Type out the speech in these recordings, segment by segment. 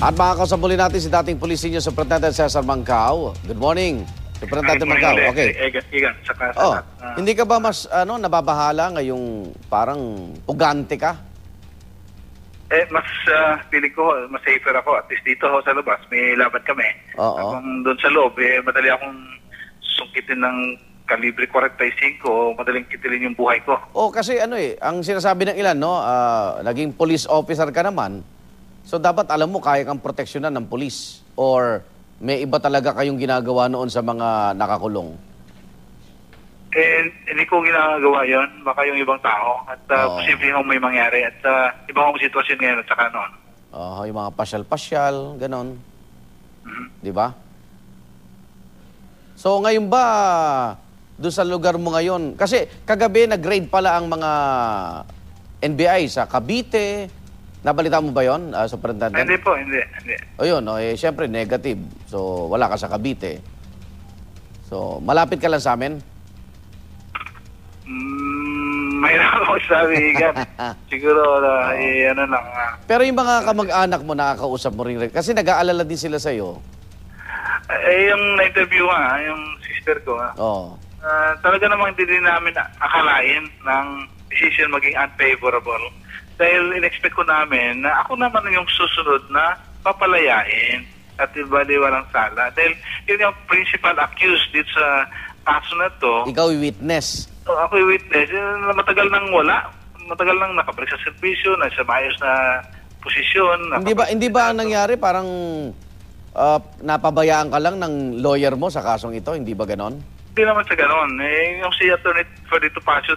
At makakausap muli natin si dating Police Senior Superintendent Cesar Mancao. Good morning, Superintendent Mancao. Okay. Hindi ka ba mas nababahala ngayong parang pugante ka? Mas feeling ko, mas safer ako. At least dito ako sa labas, may laban kami. Oo. Kung doon sa loob, madali akong sungkitin ng kalibre 45, madaling kitilin yung buhay ko. Kasi ang sinasabi ng ilan, naging police officer ka naman, so dapat alam mo, kaya kang proteksyonan ng police. Or may iba talaga kayong ginagawa noon sa mga nakakulong? Hindi ko ginagawa yon, baka yung ibang tao. At posible yung may mangyari. At ibang sitwasyon ngayon at saka noon. Yung mga pasyal-pasyal, ganon. Di ba? So ngayon ba, doon sa lugar mo ngayon, kasi kagabi nag-raid pala ang mga NBI sa Cavite. Nabalita mo ba yun, Superintendent? Hindi po, hindi. O yun, siyempre negative. So wala ka sa Cavite. So malapit ka lang sa amin? Mahirap ako sabi, Igan. Siguro, ano lang. Pero yung mga kamag-anak mo, nakakausap mo rin. Kasi nag-aalala din sila sa'yo. Yung na-interview yung sister ko, talaga namang hindi din namin akalain ng decision maging unfavorable. Dahil in-expect ko namin na ako naman yung susunod na papalayain at bali walang sala. Dahil yun yung principal accused dito sa kaso na to. Ikaw yung witness. Ako yung witness. Matagal nang wala. Matagal nang nakabalik sa servisyo, nasa maayos na posisyon. Hindi ba ang nangyari parang napabayaan ka lang ng lawyer mo sa kasong ito? Hindi ba ganon? Hindi naman sa ganon. Yung si Atty. Ferdinand Pasio,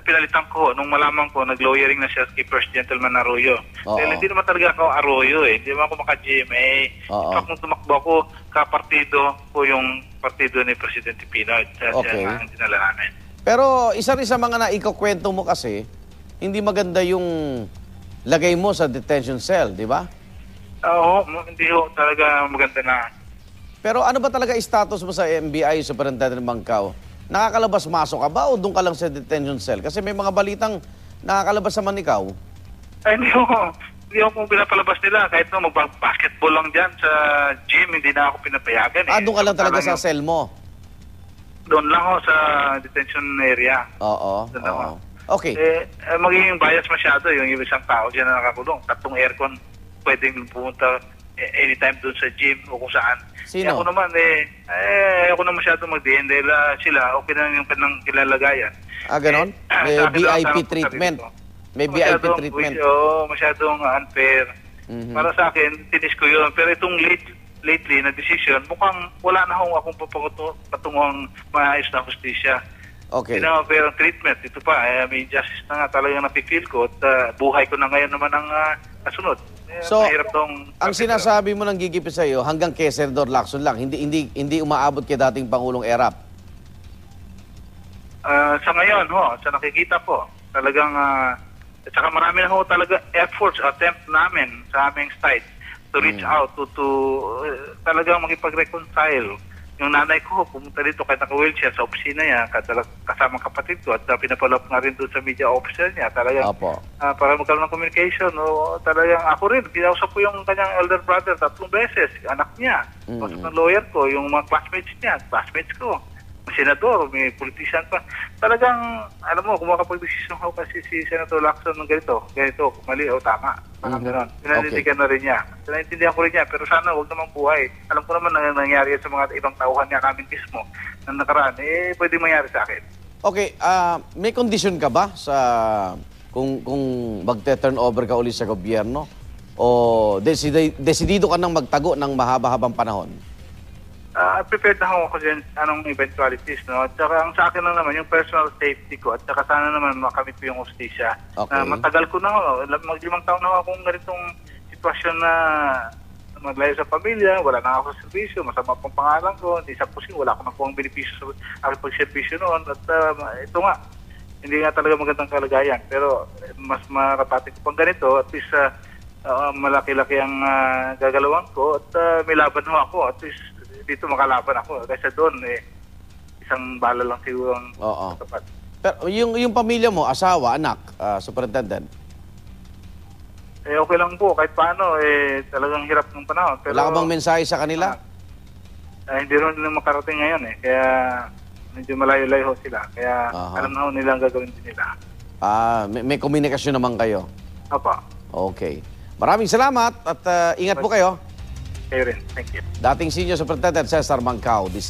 pinalitan ko nung malaman ko, nag-lawyering na siya kay First Gentleman Arroyo. Dahil hindi naman talaga ako Arroyo Hindi naman ako maka-GMA. Kapag nung tumakbo ako, kapartido ko yung partido ni Presidente Pinoy. Siya ang dinala namin. Pero isa rin sa mga naikakwento mo kasi, hindi maganda yung lagay mo sa detention cell, di ba? Oo, hindi ho talaga maganda na. Pero ano ba talaga status mo sa NBI, Superintendent Mancao? Nakakalabas-masok ka ba o doon ka lang sa detention cell? Kasi may mga balitang nakakalabas naman ikaw. Hindi ho kung pinapalabas nila. Kahit mag-basketball lang dyan sa gym, hindi na ako pinapayagan. Doon ka lang talaga sa cell mo? Doon lang ho sa detention area. Oo. Okay. Magiging bias masyado yung isang tao dyan na nakakulong. 3 aircon pwedeng pumunta anytime doon sa gym o kung saan. Sino? Ako naman, ako na masyado mag-DN dahil sila, okay na yung kanilang kilalagayan. Ganon? May VIP treatment. May VIP treatment. Masyadong unfair. Para sa akin, tinis ko yun. Pero itong lately na decision, mukhang wala na akong patungong maayos na justisya. Okay. Hindi na fair ang treatment. Ito pa, may justice na nga talagang napipil ko at buhay ko na ngayon naman ang kasunod. So, ang sinasabi mo ng gigipit sa iyo hanggang kay Senador Lacson lang, hindi umaabot kay dating Pangulong Erap? Sa ngayon, sa nakikita po, talagang, at saka marami na talaga efforts, attempt namin sa aming site to reach out, to talagang makipag-reconcile. Yung nanay ko, pumunta dito kahit naka-wheelchair sa opisina niya, kasama kapatid ko, at pinapalap nga rin doon sa media officer niya. Talagang, para magkaroon ng communication, talagang ako rin, kinausap ko yung kanyang elder brother 3 beses, anak niya, kausap ng lawyer ko, yung mga classmates ko, senador, may politician pa. Talagang, alam mo, kung makapag-desisyon ako kasi si Senator Lacson ng ganito, mali o tama. Parang gano'n. Pinanindigan na rin niya. Pinanindigan ko rin niya, pero sana huwag naman buhay. Alam ko naman na nangyari sa mga ibang tauhan niya kami mismo na nakaraan. Pwede mangyari sa akin. Okay, may condition ka ba sa kung magte-turn over ka ulit sa gobyerno? O desidido ka nang magtago ng mahaba-habang panahon? Prepared na ako dyan anong eventualities, no? At saka ang sa akin lang naman yung personal safety ko at saka sana naman makamit ko yung hustisya. Okay. Matagal ko na mag-5 taon na akong ganitong sitwasyon na maglayo sa pamilya, wala na ako sa servisyo, masama pang pangalan ko, hindi sa pusing, wala akong nakuha ang benepisyo sa aking pag-servisyo noon. At ito nga, hindi nga talaga magandang kalagayan. Pero mas marapati ko pang ganito, at least malaki-laki ang gagalawan ko at may laban mo ako. At least dito makalaban ako. Kasi doon, isang bala lang siguro ang tapat. Pero yung pamilya mo, asawa, anak, Superintendent? Okay lang po, kahit paano, talagang hirap ng panahon. Pero, Wala ka bang mensahe sa kanila? hindi rin nila makarating ngayon kaya medyo malayo-layo sila. Kaya alam na ho nila ang gagawin din nila. May komunikasyon naman kayo? Opo. Okay. Maraming salamat at ingat po kayo. Kayo rin. Thank you. Dating Senior Superintendent Cesar Mancao, II.